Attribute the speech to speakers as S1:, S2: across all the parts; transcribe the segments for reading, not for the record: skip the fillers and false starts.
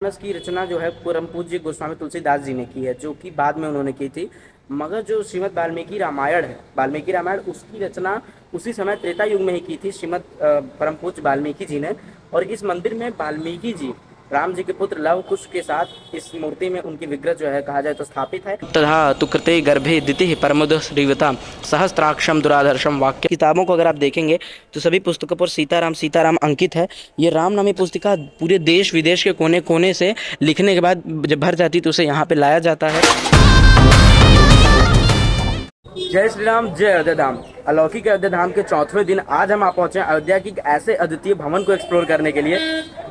S1: मानस की रचना जो है परम पूज्य गोस्वामी तुलसीदास जी ने की है, जो कि बाद में उन्होंने की थी। मगर जो श्रीमद् वाल्मीकि रामायण है, वाल्मीकि रामायण, उसकी रचना उसी समय त्रेता युग में ही की थी श्रीमद् परम पूज्य वाल्मीकि जी ने। और इस मंदिर में वाल्मीकि जी राम जी के पुत्र लव कुश के साथ इस मूर्ति में उनकी विग्रह जो है कहा जाए तो स्थापित है। तथा तुकृते गर्भे दिति परमद श्रीवता सहस्त्राक्षम दुराधर्षम वाक्य। किताबों को अगर आप देखेंगे तो सभी पुस्तकों पर सीताराम सीताराम अंकित है। ये राम नामी पुस्तिका पूरे देश विदेश के कोने कोने से लिखने के बाद जब भर जाती तो उसे यहाँ पे लाया जाता है। जय श्री राम, जय अयोध्या धाम। अलौकिक अयोध्या धाम के 4वें दिन आज हम आप पहुंचे अयोध्या की ऐसे अद्वितीय भवन को एक्सप्लोर करने के लिए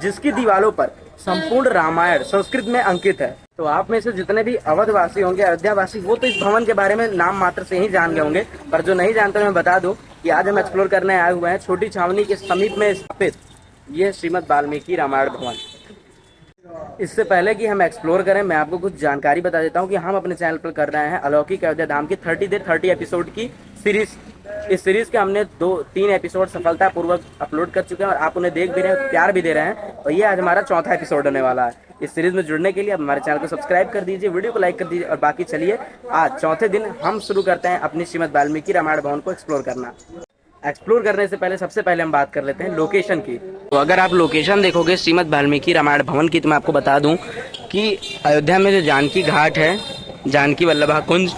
S1: जिसकी दीवारों पर संपूर्ण रामायण संस्कृत में अंकित है। तो आप में से जितने भी अवधवासी होंगे, अयोध्या वासी, वो तो इस भवन के बारे में नाम मात्र से ही जान गए होंगे, पर जो नहीं जानते मैं बता दूं कि आज हम एक्सप्लोर करने आए हुए हैं छोटी छावनी के समीप में स्थापित ये श्रीमद् वाल्मीकि रामायण भवन। इससे पहले कि हम एक्सप्लोर करें, मैं आपको कुछ जानकारी बता देता हूं कि हम अपने चैनल पर कर रहे हैं अलौकिक अयोध्या धाम की 30 एपिसोड की सीरीज। इस सीरीज के हमने 2-3 एपिसोड सफलतापूर्वक अपलोड कर चुके हैं और आप उन्हें देख भी रहे हैं, प्यार भी दे रहे हैं। और ये आज हमारा 4था एपिसोड होने वाला है। इस सीरीज में जुड़ने के लिए आप हमारे चैनल को सब्सक्राइब कर दीजिए, वीडियो को लाइक कर दीजिए। और बाकी चलिए आज 4थे दिन हम शुरू करते हैं अपनी श्रीमद् वाल्मीकि रामायण भवन को एक्सप्लोर करना। एक्सप्लोर करने से पहले सबसे पहले हम बात कर लेते हैं लोकेशन की। तो अगर आप लोकेशन देखोगे श्रीमद् वाल्मीकि रामायण भवन की, तो मैं आपको बता दूं कि अयोध्या में जो जानकी घाट है, जानकी वल्लभा कुंज,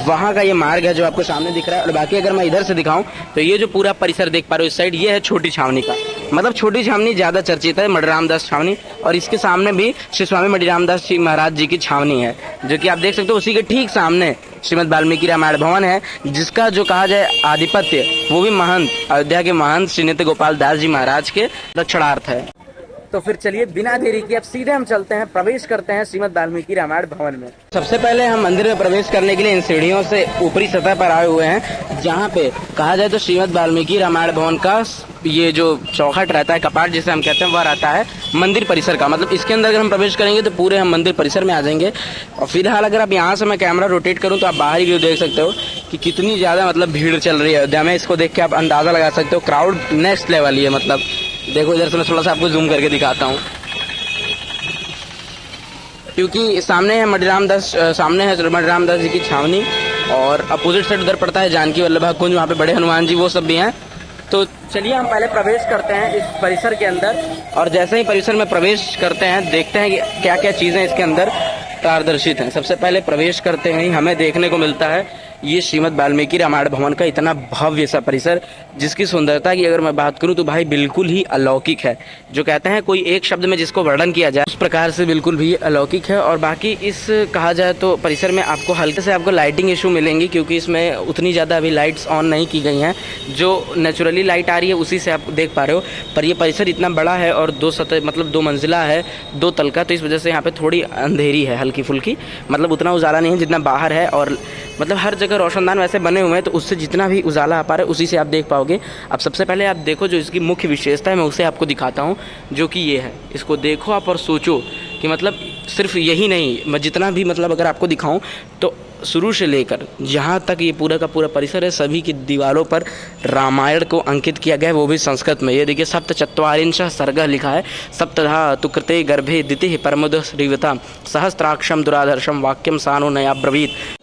S1: वहाँ का ये मार्ग है जो आपको सामने दिख रहा है। और बाकी अगर मैं इधर से दिखाऊं तो ये जो पूरा परिसर देख पा रहे हो इस साइड, ये है छोटी छावनी का। मतलब छोटी छावनी ज़्यादा चर्चित है, मणिरामदास छावनी। और इसके सामने भी श्री स्वामी मणिरामदास जी महाराज जी की छावनी है, जो कि आप देख सकते हो। उसी के ठीक सामने श्रीमद् वाल्मीकि रामायण भवन है, जिसका जो कहा जाए आधिपत्य वो भी महंत, अयोध्या के महंत श्री नित्य गोपाल दास जी महाराज के दक्षिणार्थ है। तो फिर चलिए बिना देरी के अब सीधे हम चलते हैं, प्रवेश करते हैं श्रीमद् वाल्मीकि रामायण भवन में। सबसे पहले हम मंदिर में प्रवेश करने के लिए इन सीढ़ियों से ऊपरी सतह पर आए हुए हैं, जहाँ पे कहा जाए तो श्रीमद् वाल्मीकि रामायण भवन का ये जो चौखट रहता है, कपाट जिसे हम कहते हैं, वह रहता है मंदिर परिसर का। मतलब इसके अंदर अगर हम प्रवेश करेंगे तो पूरे हम मंदिर परिसर में आ जाएंगे। और फिलहाल अगर आप यहाँ से मैं कैमरा रोटेट करूँ तो आप बाहरी व्यू देख सकते हो कि कितनी ज़्यादा मतलब भीड़ चल रही है अयोध्या में। इसको देख के आप अंदाज़ा लगा सकते हो, क्राउड नेक्स्ट लेवल ही है। मतलब देखो इधर से मैं थोड़ा सा आपको जूम करके दिखाता हूँ, क्योंकि सामने है मणिरामदास, सामने है मणिरामदास जी की छावनी, और अपोजिट साइड उधर पड़ता है जानकी वल्लभा कुंज, वहाँ पे बड़े हनुमान जी वो सब भी हैं। तो चलिए हम पहले प्रवेश करते हैं इस परिसर के अंदर। और जैसे ही परिसर में प्रवेश करते हैं देखते हैं कि क्या क्या चीज़ें इसके अंदर प्रदर्शित हैं। सबसे पहले प्रवेश करते ही हमें देखने को मिलता है ये श्रीमद् वाल्मीकि रामायण भवन का इतना भव्य सा परिसर, जिसकी सुंदरता की अगर मैं बात करूं तो भाई बिल्कुल ही अलौकिक है। जो कहते हैं कोई एक शब्द में जिसको वर्णन किया जाए उस प्रकार से बिल्कुल भी अलौकिक है। और बाकी इस कहा जाए तो परिसर में आपको हल्के से आपको लाइटिंग इशू मिलेंगी, क्योंकि इसमें उतनी ज़्यादा अभी लाइट्स ऑन नहीं की गई हैं। जो नेचुरली लाइट आ रही है उसी से आप देख पा रहे हो। पर ये परिसर इतना बड़ा है और 2 सतह मतलब 2 मंजिला है, 2 तल का, तो इस वजह से यहाँ पे थोड़ी अंधेरी है, हल्की फुल्की। मतलब उतना उजाला नहीं है जितना बाहर है। और मतलब हर जगह रोशनदान वैसे बने हुए हैं, तो उससे जितना भी उजाला आ पा रहा है उसी से आप देख पाओगे। अब सबसे पहले आप देखो जो इसकी मुख्य विशेषता है, मैं उसे आपको दिखाता हूँ, जो कि ये है। इसको देखो आप और सोचो कि मतलब सिर्फ यही नहीं, मैं जितना भी मतलब अगर आपको दिखाऊं तो शुरू से लेकर जहाँ तक ये पूरा का पूरा परिसर है, सभी की दीवारों पर रामायण को अंकित किया गया है, वो भी संस्कृत में। ये देखिए सप्तचत्वारिंशः सर्गः लिखा है। सप्तधा तुकृते गर्भे दिति परमद श्रीवता सहस्त्राक्षम दुराधर्षम वाक्यम सानो नया ब्रवीत।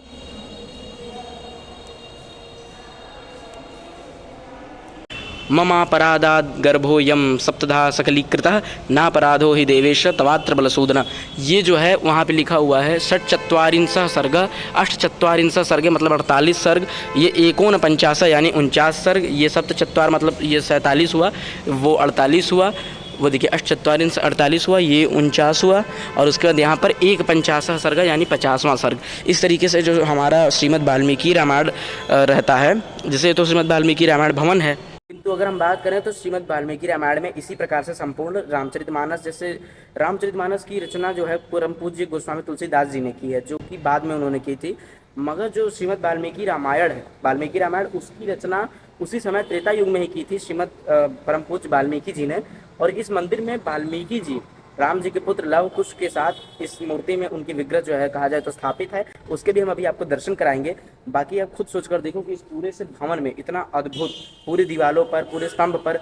S1: ममापराधाद गर्भोयम सप्तधा सकलीकृतः नापराधो हि देवेश तवात्र बलसूदन। ये जो है वहाँ पे लिखा हुआ है षट्चत्वारिंशः सर्ग, अष्टचत्वारिंशः सर्ग मतलब 48 सर्ग, ये 49 यानी 49 सर्ग, ये सप्तचत्वार मतलब ये 47 हुआ, वो 48 हुआ, वो देखिए अष्टचत्वारिंश 48 हुआ, ये 49 हुआ, और उसके बाद यहाँ पर 51 सर्ग यानी 50वां सर्ग। इस तरीके से जो हमारा श्रीमद् वाल्मीकि रामायण रहता है, जिसे तो श्रीमद् वाल्मीकि रामायण भवन है। किंतु अगर हम बात करें तो श्रीमद् वाल्मीकि रामायण में इसी प्रकार से संपूर्ण रामचरितमानस, जैसे रामचरितमानस की रचना जो है परम पूज्य गोस्वामी तुलसीदास जी ने की है, जो कि बाद में उन्होंने की थी। मगर जो श्रीमद् वाल्मीकि रामायण है, वाल्मीकि रामायण, उसकी रचना उसी समय त्रेता युग में ही की थी श्रीमद् परम पूज्य वाल्मीकि जी ने। और इस मंदिर में वाल्मीकि जी राम जी के पुत्र लव कुश के साथ इस मूर्ति में उनकी विग्रह जो है कहा जाए तो स्थापित है, उसके भी हम अभी आपको दर्शन कराएंगे। बाकी आप खुद सोचकर देखो कि इस पूरे से भवन में इतना अद्भुत पूरी दीवारों पर पूरे स्तंभ पर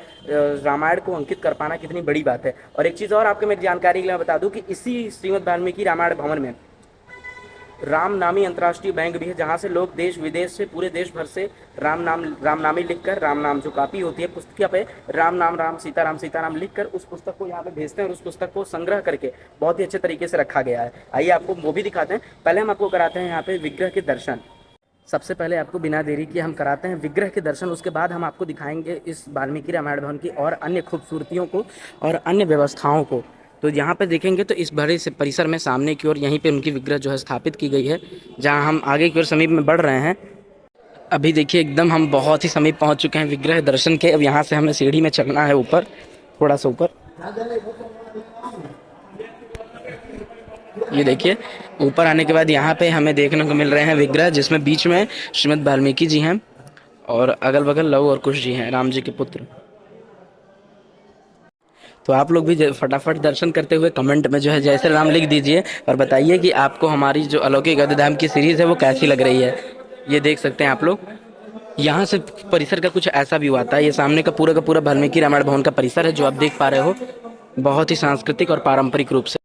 S1: रामायण को अंकित कर पाना कितनी बड़ी बात है। और एक चीज़ और आपको मैं जानकारी के लिए बता दूं कि इसी श्रीमद् वाल्मीकि रामायण भवन में राम नामी अंतर्राष्ट्रीय बैंक भी है, जहाँ से लोग देश विदेश से पूरे देश भर से रामनामी लिखकर, राम नाम जो कॉपी होती है पुस्तक पे राम सीताराम लिखकर उस पुस्तक को यहाँ पे भेजते हैं और उस पुस्तक को संग्रह करके बहुत ही अच्छे तरीके से रखा गया है। आइए आपको वो भी दिखाते हैं। पहले हम आपको कराते हैं यहाँ पे विग्रह के दर्शन। सबसे पहले आपको बिना देरी किए हम कराते हैं विग्रह के दर्शन, उसके बाद हम आपको दिखाएंगे इस वाल्मीकि रामायण भवन की और अन्य खूबसूरतियों को और अन्य व्यवस्थाओं को। तो यहाँ पर देखेंगे तो इस बड़े से परिसर में सामने की ओर यहीं पे उनकी विग्रह जो है स्थापित की गई है, जहाँ हम आगे की ओर समीप में बढ़ रहे हैं। अभी देखिए एकदम हम बहुत ही समीप पहुँच चुके हैं विग्रह दर्शन के। अब यहाँ से हमें सीढ़ी में चलना है ऊपर, थोड़ा सा ऊपर। ये देखिए ऊपर आने के बाद यहाँ पे हमें देखने को मिल रहे हैं विग्रह, जिसमें बीच में श्रीमद् वाल्मीकि जी हैं और अगल बगल लव और कुश जी हैं, राम जी के पुत्र। तो आप लोग भी फटाफट दर्शन करते हुए कमेंट में जो है जय श्री राम लिख दीजिए और बताइए कि आपको हमारी जो अलौकिक अयोध्या की सीरीज़ है वो कैसी लग रही है। ये देख सकते हैं आप लोग, यहाँ से परिसर का कुछ ऐसा भी हुआ था। ये सामने का पूरा वाल्मीकि रामायण भवन का परिसर है जो आप देख पा रहे हो, बहुत ही सांस्कृतिक और पारंपरिक रूप से।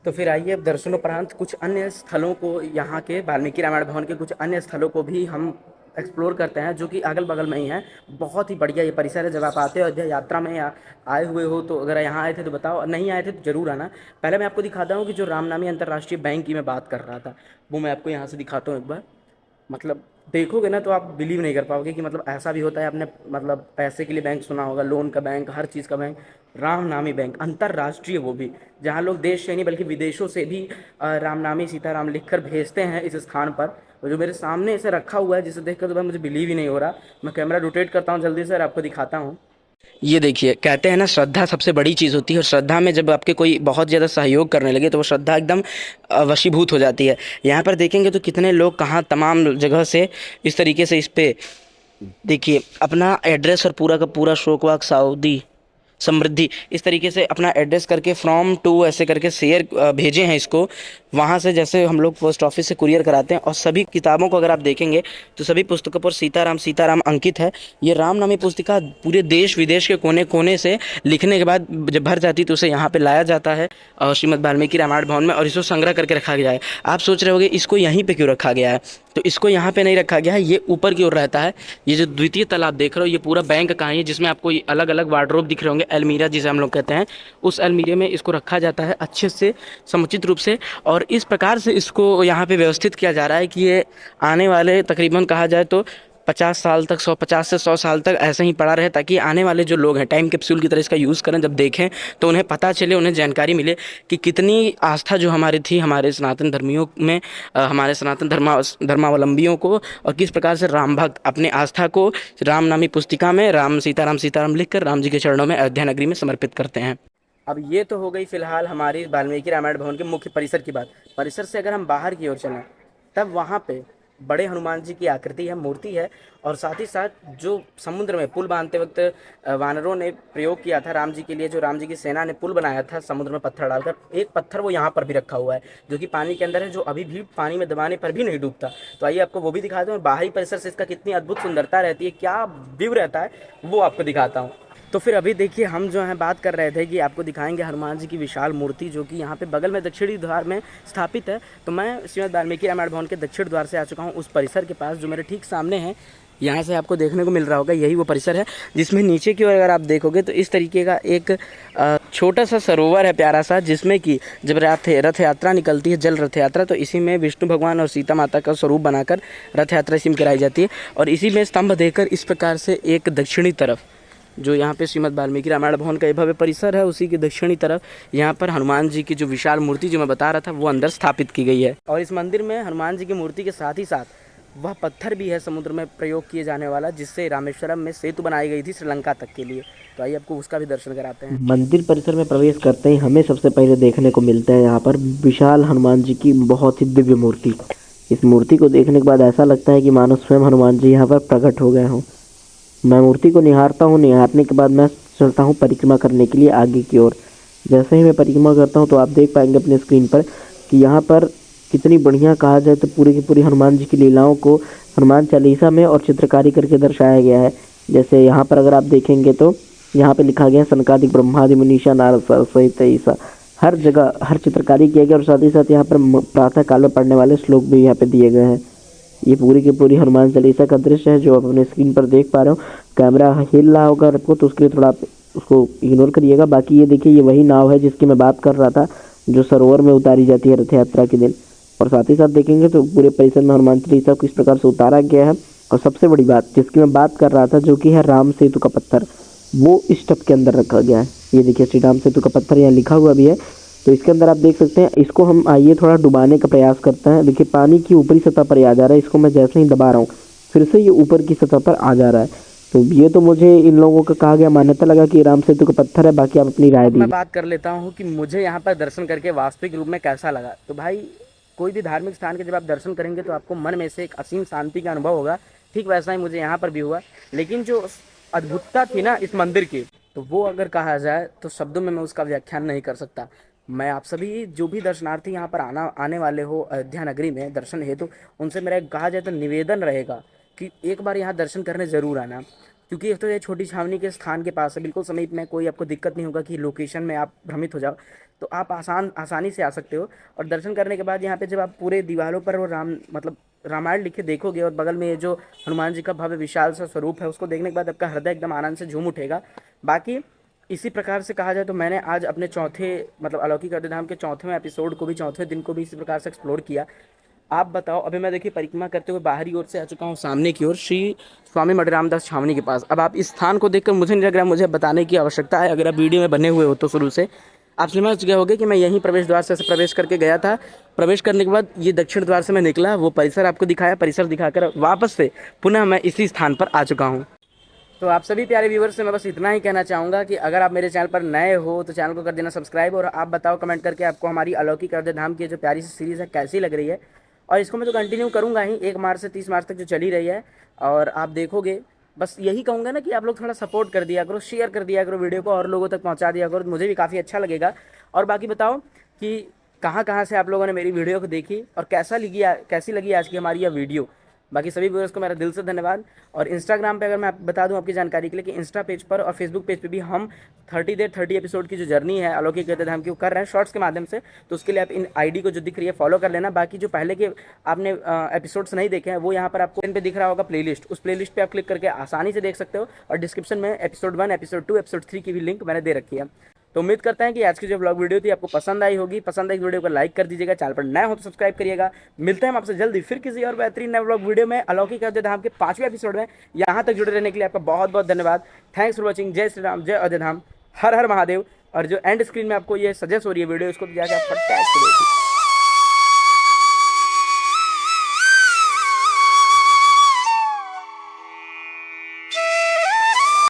S1: तो फिर आइए अब दर्शनोपरांत कुछ अन्य स्थलों को, यहाँ के वाल्मीकि रामायण भवन के कुछ अन्य स्थलों को भी हम एक्सप्लोर करते हैं, जो कि अगल बगल में ही है। बहुत ही बढ़िया ये परिसर है। जब आप आते हो अयोध्या यात्रा में या आए हुए हो तो अगर यहाँ आए थे तो बताओ, नहीं आए थे तो ज़रूर आना। पहले मैं आपको दिखाता हूँ कि जो रामनामी अंतर्राष्ट्रीय बैंक की मैं बात कर रहा था वो मैं आपको यहाँ से दिखाता हूँ एक बार। मतलब देखोगे ना तो आप बिलीव नहीं कर पाओगे कि मतलब ऐसा भी होता है। आपने मतलब पैसे के लिए बैंक सुना होगा, लोन का बैंक, हर चीज़ का बैंक। रामनामी बैंक अंतर्राष्ट्रीय, वो भी जहाँ लोग देश से नहीं बल्कि विदेशों से भी रामनामी सीताराम लिखकर भेजते हैं इस स्थान पर। जो मेरे सामने ऐसे रखा हुआ है जिसे देखकर तो भाई मुझे बिलीव ही नहीं हो रहा। मैं कैमरा रोटेट करता हूँ जल्दी से और आपको दिखाता हूँ। ये देखिए, कहते हैं ना श्रद्धा सबसे बड़ी चीज़ होती है और श्रद्धा में जब आपके कोई बहुत ज़्यादा सहयोग करने लगे तो वो श्रद्धा एकदम वशीभूत हो जाती है। यहाँ पर देखेंगे तो कितने लोग कहाँ तमाम जगह से इस तरीके से इस पे देखिए अपना एड्रेस और पूरा का पूरा शोकवाक सऊदी समृद्धि इस तरीके से अपना एड्रेस करके फ्रॉम टू ऐसे करके शेयर भेजे हैं इसको। वहाँ से जैसे हम लोग पोस्ट ऑफिस से कुरियर कराते हैं और सभी किताबों को अगर आप देखेंगे तो सभी पुस्तकों पर सीताराम अंकित है। ये रामनामी पुस्तिका पूरे देश विदेश के कोने कोने से लिखने के बाद जब भर जाती तो उसे यहाँ पे लाया जाता है श्रीमद् वाल्मीकि रामायण भवन में और इसको संग्रह करके रखा गया है। आप सोच रहे होंगे इसको यहीं पर क्यों रखा गया है, तो इसको यहाँ पे नहीं रखा गया है, ये ऊपर की ओर रहता है। ये जो द्वितीय तल आप देख रहे हो ये पूरा बैंक का है, जिसमें आपको अलग अलग वार्डरोब दिख रहे होंगे, अलमीरा जिसे हम लोग कहते हैं। उस अलमीरे में इसको रखा जाता है अच्छे से समुचित रूप से और इस प्रकार से इसको यहाँ पे व्यवस्थित किया जा रहा है कि ये आने वाले तकरीबन कहा जाए तो 50 साल तक 150 से 100 साल तक ऐसे ही पड़ा रहे, ताकि आने वाले जो लोग हैं टाइम कैप्सूल की तरह इसका यूज़ करें, जब देखें तो उन्हें पता चले, उन्हें जानकारी मिले कि कितनी आस्था जो हमारी थी हमारे सनातन धर्मियों में, हमारे सनातन धर्मावलंबियों को, और किस प्रकार से राम भक्त अपने आस्था को रामनामी पुस्तिका में राम सीताराम लिखकर राम जी के चरणों में अयोध्या नगरी में समर्पित करते हैं। अब ये तो हो गई फिलहाल हमारी वाल्मीकि रामायण भवन के मुख्य परिसर की बात। परिसर से अगर हम बाहर की ओर चलें तब वहाँ पे बड़े हनुमान जी की आकृति है, मूर्ति है, और साथ ही साथ जो समुद्र में पुल बांधते वक्त वानरों ने प्रयोग किया था राम जी के लिए, जो राम जी की सेना ने पुल बनाया था समुद्र में पत्थर डालकर, एक पत्थर वो यहाँ पर भी रखा हुआ है जो कि पानी के अंदर है, जो अभी भी पानी में दबाने पर भी नहीं डूबता। तो आइए आपको वो भी दिखाता हूँ। बाहरी परिसर से इसका कितनी अद्भुत सुंदरता रहती है, क्या व्यू रहता है, वो आपको दिखाता हूँ। तो फिर अभी देखिए हम जो है बात कर रहे थे कि आपको दिखाएंगे हनुमान जी की विशाल मूर्ति जो कि यहाँ पे बगल में दक्षिणी द्वार में स्थापित है। तो मैं श्रीमद् वाल्मीकि रामायण भवन के दक्षिण द्वार से आ चुका हूँ उस परिसर के पास जो मेरे ठीक सामने है। यहाँ से आपको देखने को मिल रहा होगा यही वो परिसर है, जिसमें नीचे की ओर अगर आप देखोगे तो इस तरीके का एक छोटा सा सरोवर है प्यारा सा, जिसमें कि जब रथ यात्रा निकलती है, जल रथ यात्रा, तो इसी में विष्णु भगवान और सीता माता का स्वरूप बनाकर रथ यात्रा इसी में कराई जाती है। और इसी में स्तंभ देकर इस प्रकार से एक दक्षिणी तरफ जो यहाँ पे श्रीमद् वाल्मीकि रामायण भवन का भव्य परिसर है, उसी की दक्षिणी तरफ यहाँ पर हनुमान जी की जो विशाल मूर्ति जो मैं बता रहा था वो अंदर स्थापित की गई है। और इस मंदिर में हनुमान जी की मूर्ति के साथ ही साथ वह पत्थर भी है समुद्र में प्रयोग किए जाने वाला, जिससे रामेश्वरम में सेतु बनाई गई थी श्रीलंका तक के लिए। तो आइए आपको उसका भी दर्शन कराते हैं।
S2: मंदिर परिसर में प्रवेश करते ही हमें सबसे पहले देखने को मिलता है यहाँ पर विशाल हनुमान जी की बहुत ही दिव्य मूर्ति। इस मूर्ति को देखने के बाद ऐसा लगता है कि मानो स्वयं हनुमान जी यहाँ पर प्रकट हो गए हों। मैं मूर्ति को निहारता हूँ, निहारने के बाद मैं चलता हूँ परिक्रमा करने के लिए आगे की ओर। जैसे ही मैं परिक्रमा करता हूँ तो आप देख पाएंगे अपने स्क्रीन पर कि यहाँ पर कितनी बढ़िया कहा जाए तो पूरी की पूरी हनुमान जी की लीलाओं को हनुमान चालीसा में और चित्रकारी करके दर्शाया गया है। जैसे यहाँ पर अगर आप देखेंगे तो यहाँ पे लिखा गया है सनकादिक ब्रह्मादि मुनीषा नारद सहित ईसा। हर जगह हर चित्रकारी किया गया और साथ ही साथ यहाँ पर प्रातः काल में पढ़ने वाले श्लोक भी यहाँ पे दिए गए हैं। ये पूरी की पूरी हनुमान चालीसा का दृश्य है जो आप अपने स्क्रीन पर देख पा रहे हो। कैमरा हिल रहा होगा आपको तो उसके लिए थोड़ा आप उसको इग्नोर करिएगा। बाकी ये देखिए ये वही नाव है जिसकी मैं बात कर रहा था जो सरोवर में उतारी जाती है रथ यात्रा के दिन। और साथ ही साथ देखेंगे तो पूरे परिसर में हनुमान चालीसा को इस प्रकार से उतारा गया है। और सबसे बड़ी बात जिसकी मैं बात कर रहा था जो कि है राम सेतु का पत्थर, वो इस टब के अंदर रखा गया है। ये देखिए श्री राम सेतु का पत्थर यहाँ लिखा हुआ भी है। तो इसके अंदर आप देख सकते हैं। इसको हम आइए थोड़ा डुबाने का प्रयास करते हैं। देखिए पानी की ऊपरी सतह पर ही आ जा रहा है। इसको मैं जैसे ही दबा रहा हूँ फिर से ये ऊपर की सतह पर आ जा रहा है। तो ये तो मुझे इन लोगों का कहा गया मान्यता लगा कि राम सेतु का पत्थर है। बाकी आप अपनी राय
S1: मैं
S2: दीजिए।
S1: बात कर लेता हूँ कि मुझे यहाँ पर दर्शन करके वास्तविक रूप में कैसा लगा। तो भाई कोई भी धार्मिक स्थान के जब आप दर्शन करेंगे तो आपको मन में से एक असीम शांति का अनुभव होगा। ठीक वैसा ही मुझे यहाँ पर भी हुआ। लेकिन जो अद्भुतता थी ना इस मंदिर की, तो वो अगर कहा जाए तो शब्दों में मैं उसका व्याख्यान नहीं कर सकता। मैं आप सभी जो भी दर्शनार्थी यहाँ पर आने वाले हो अयोध्या नगरी में दर्शन हेतु, उनसे मेरा एक कहा जाए तो निवेदन रहेगा कि एक बार यहाँ दर्शन करने ज़रूर आना। क्योंकि तो ये छोटी छावनी के स्थान के पास है, बिल्कुल समीप में, कोई आपको दिक्कत नहीं होगा कि लोकेशन में आप भ्रमित हो जाओ। तो आप आसानी से आ सकते हो। और दर्शन करने के बाद यहाँ पे जब आप पूरे दीवारों पर वो रामायण लिखे देखोगे और बगल में ये जो हनुमान जी का भव्य विशाल सा स्वरूप है उसको देखने के बाद आपका हृदय एकदम आनंद से झूम उठेगा। बाकी इसी प्रकार से कहा जाए तो मैंने आज अपने चौथे अलौकिक अयोध्या के चौथे एपिसोड को भी, चौथे दिन को भी इसी प्रकार से एक्सप्लोर किया। आप बताओ, अभी मैं देखिए परिक्रमा करते हुए बाहरी ओर से आ चुका हूँ सामने की ओर श्री स्वामी मणि रामदास छावनी के पास। अब आप इस स्थान को देखकर मुझे नहीं लग रहा मुझे बताने की आवश्यकता है। अगर आप वीडियो में बने हुए हो तो शुरू से आप समझ गए होंगे कि मैं यहीं प्रवेश द्वार से प्रवेश करके गया था। प्रवेश करने के बाद ये दक्षिण द्वार से मैं निकला, वो परिसर आपको दिखाया, परिसर दिखाकर वापस से पुनः मैं इसी स्थान पर आ चुका हूँ। तो आप सभी प्यारे व्यूवर्स से मैं बस इतना ही कहना चाहूँगा कि अगर आप मेरे चैनल पर नए हो तो चैनल को कर देना सब्सक्राइब। और आप बताओ कमेंट करके आपको हमारी अलौकिक अयोध्या धाम की जो प्यारी सी सीरीज़ है कैसी लग रही है। और इसको मैं तो कंटिन्यू करूँगा ही, 1 मार्च से 30 मार्च तक जो चली रही है। और आप देखोगे, बस यही कहूँगा ना कि आप लोग थोड़ा सपोर्ट कर दिया करो, शेयर कर दिया करो वीडियो को, और लोगों तक पहुँचा दिया करो, मुझे भी काफ़ी अच्छा लगेगा। और बाकी बताओ कि कहाँ कहाँ से आप लोगों ने मेरी वीडियो को देखी और कैसी लगी आज की हमारी यह वीडियो। बाकी सभी व्यूअर्स को मेरा दिल से धन्यवाद। और इंस्टाग्राम पे अगर मैं बता दूं आपकी जानकारी के लिए कि इंस्टा पेज पर और फेसबुक पेज पे भी हम 30 एपिसोड की जो जर्नी है अलौकिक अयोध्या धाम की वो कर रहे हैं शॉर्ट्स के माध्यम से। तो उसके लिए आप इन आईडी को जो दिख रही है फॉलो कर लेना। बाकी जो पहले के आपने एपिसोड्स नहीं देखे हैं वो यहाँ पर आपको इन पे दिख रहा होगा प्लेलिस्ट, उस प्लेलिस्ट पे आप क्लिक करके आसानी से देख सकते हो। और डिस्क्रिप्शन में एपिसोड 1, एपिसोड 2, एपिसोड 3 की भी लिंक मैंने दे रखी है। तो उम्मीद करते हैं कि आज की जो ब्लॉग वीडियो थी आपको पसंद आई होगी। पसंद आई वीडियो को लाइक कर दीजिएगा, चैनल पर नए हो तो सब्सक्राइब करिएगा। मिलते हैं हम आपसे जल्दी फिर किसी और बेहतरीन नए ब्लॉग वीडियो में अलौकिक अयोध्या धाम के 5वें एपिसोड में। यहाँ तक जुड़े रहने के लिए आपका बहुत बहुत धन्यवाद। Thanks for watching. जय श्री राम, जय अयोध्या धाम, हर हर महादेव। और जो एंड स्क्रीन में आपको ये सजेस्ट हो रही है वीडियो, इसको जाकर आप फटाक से देखिए।